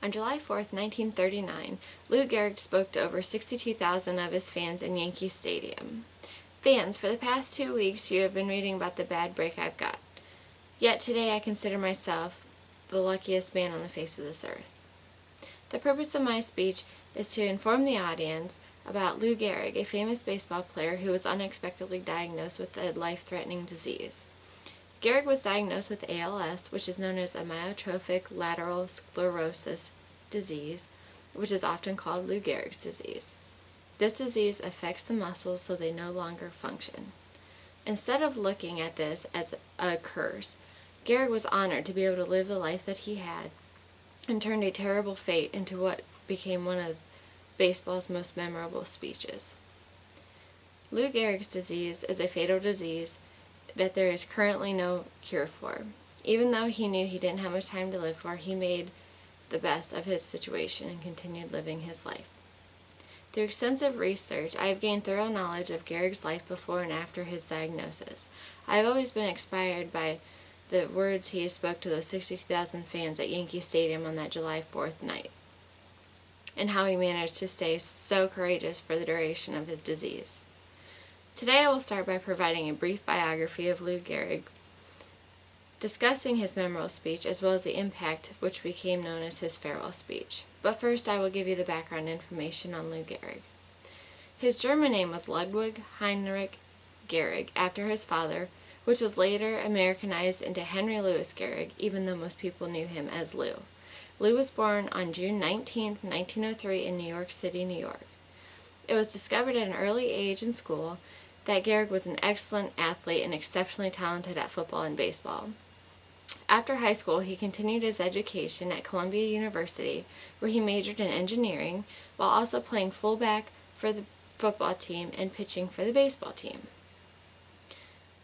On July 4th, 1939, Lou Gehrig spoke to over 62,000 of his fans in Yankee Stadium. Fans, for the past 2 weeks you have been reading about the bad break I've got. Yet today I consider myself the luckiest man on the face of this earth. The purpose of my speech is to inform the audience about Lou Gehrig, a famous baseball player who was unexpectedly diagnosed with a life-threatening disease. Gehrig was diagnosed with ALS, which is known as amyotrophic lateral sclerosis disease, which is often called Lou Gehrig's disease. This disease affects the muscles so they no longer function. Instead of looking at this as a curse, Gehrig was honored to be able to live the life that he had and turned a terrible fate into what became one of baseball's most memorable speeches. Lou Gehrig's disease is a fatal disease that there is currently no cure for. Even though he knew he didn't have much time to live for, he made the best of his situation and continued living his life. Through extensive research, I have gained thorough knowledge of Gehrig's life before and after his diagnosis. I have always been inspired by the words he spoke to those 62,000 fans at Yankee Stadium on that July 4th night, and how he managed to stay so courageous for the duration of his disease. Today I will start by providing a brief biography of Lou Gehrig, discussing his memorable speech as well as the impact which became known as his farewell speech. But first I will give you the background information on Lou Gehrig. His German name was Ludwig Heinrich Gehrig, after his father, which was later Americanized into Henry Louis Gehrig, even though most people knew him as Lou. Lou was born on June 19, 1903 in New York City, New York. It was discovered at an early age in school that Gehrig was an excellent athlete and exceptionally talented at football and baseball. After high school, he continued his education at Columbia University, where he majored in engineering, while also playing fullback for the football team and pitching for the baseball team.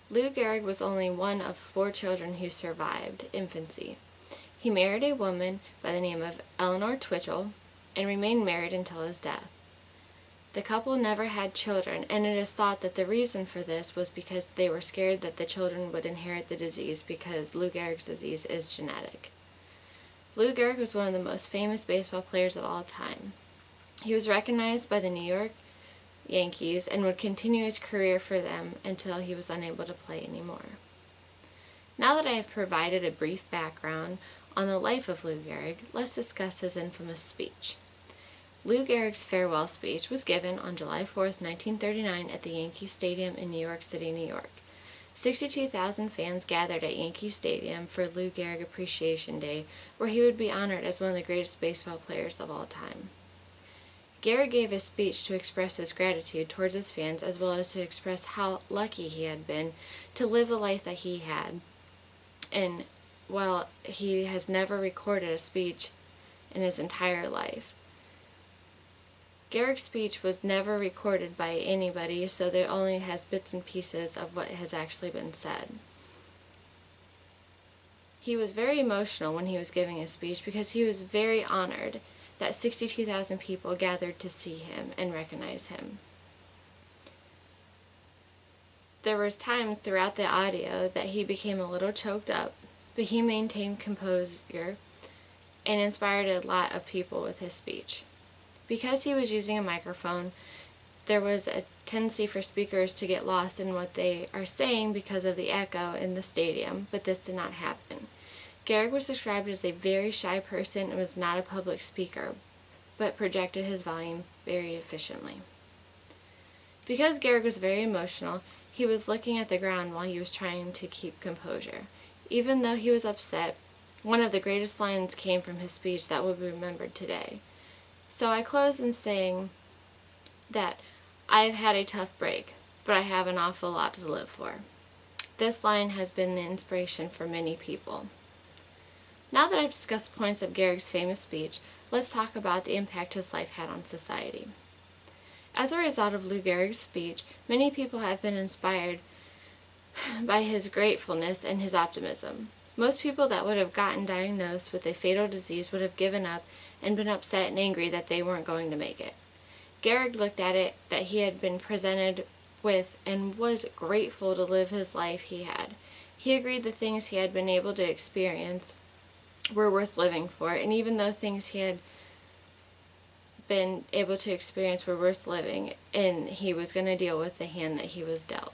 Lou Gehrig was only one of 4 children who survived infancy. He married a woman by the name of Eleanor Twitchell and remained married until his death. The couple never had children, and it is thought that the reason for this was because they were scared that the children would inherit the disease, because Lou Gehrig's disease is genetic. Lou Gehrig was one of the most famous baseball players of all time. He was recognized by the New York Yankees and would continue his career for them until he was unable to play anymore. Now that I have provided a brief background on the life of Lou Gehrig, let's discuss his infamous speech. Lou Gehrig's farewell speech was given on July 4th, 1939 at the Yankee Stadium in New York City, New York. 62,000 fans gathered at Yankee Stadium for Lou Gehrig Appreciation Day, where he would be honored as one of the greatest baseball players of all time. Gehrig gave a speech to express his gratitude towards his fans, as well as to express how lucky he had been to live the life that he had. And while he has never recorded a speech in his entire life, Gehrig's speech was never recorded by anybody, so there only has bits and pieces of what has actually been said. He was very emotional when he was giving his speech because he was very honored that 62,000 people gathered to see him and recognize him. There was times throughout the audio that he became a little choked up, but he maintained composure and inspired a lot of people with his speech. Because he was using a microphone, there was a tendency for speakers to get lost in what they are saying because of the echo in the stadium, but this did not happen. Gehrig was described as a very shy person and was not a public speaker, but projected his volume very efficiently. Because Gehrig was very emotional, he was looking at the ground while he was trying to keep composure. Even though he was upset, one of the greatest lines came from his speech that will be remembered today. So I close in saying that I have had a tough break, but I have an awful lot to live for. This line has been the inspiration for many people. Now that I've discussed points of Gehrig's famous speech, let's talk about the impact his life had on society. As a result of Lou Gehrig's speech, many people have been inspired by his gratefulness and his optimism. Most people that would have gotten diagnosed with a fatal disease would have given up and been upset and angry that they weren't going to make it. Gehrig looked at it that he had been presented with and was grateful to live his life he had. He agreed the things he had been able to experience were worth living for, and even though things he had been able to experience were worth living, and he was going to deal with the hand that he was dealt.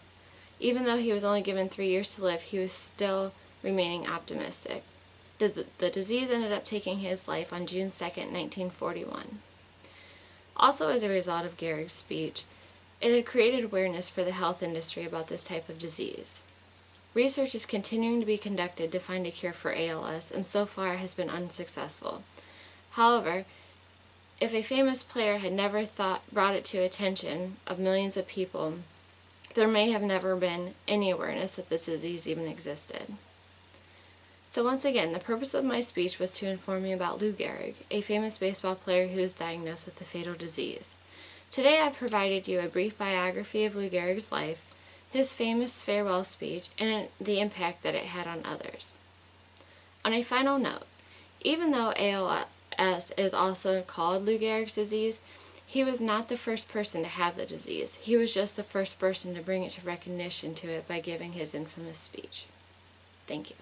Even though he was only given 3 years to live, he was still remaining optimistic. The disease ended up taking his life on June 2nd, 1941. Also, as a result of Gehrig's speech, it had created awareness for the health industry about this type of disease. Research is continuing to be conducted to find a cure for ALS, and so far has been unsuccessful. However, if a famous player had never brought it to attention of millions of people, there may have never been any awareness that this disease even existed. So once again, the purpose of my speech was to inform you about Lou Gehrig, a famous baseball player who was diagnosed with the fatal disease. Today I've provided you a brief biography of Lou Gehrig's life, his famous farewell speech, and the impact that it had on others. On a final note, even though ALS is also called Lou Gehrig's disease, he was not the first person to have the disease. He was just the first person to bring it to recognition to it by giving his infamous speech. Thank you.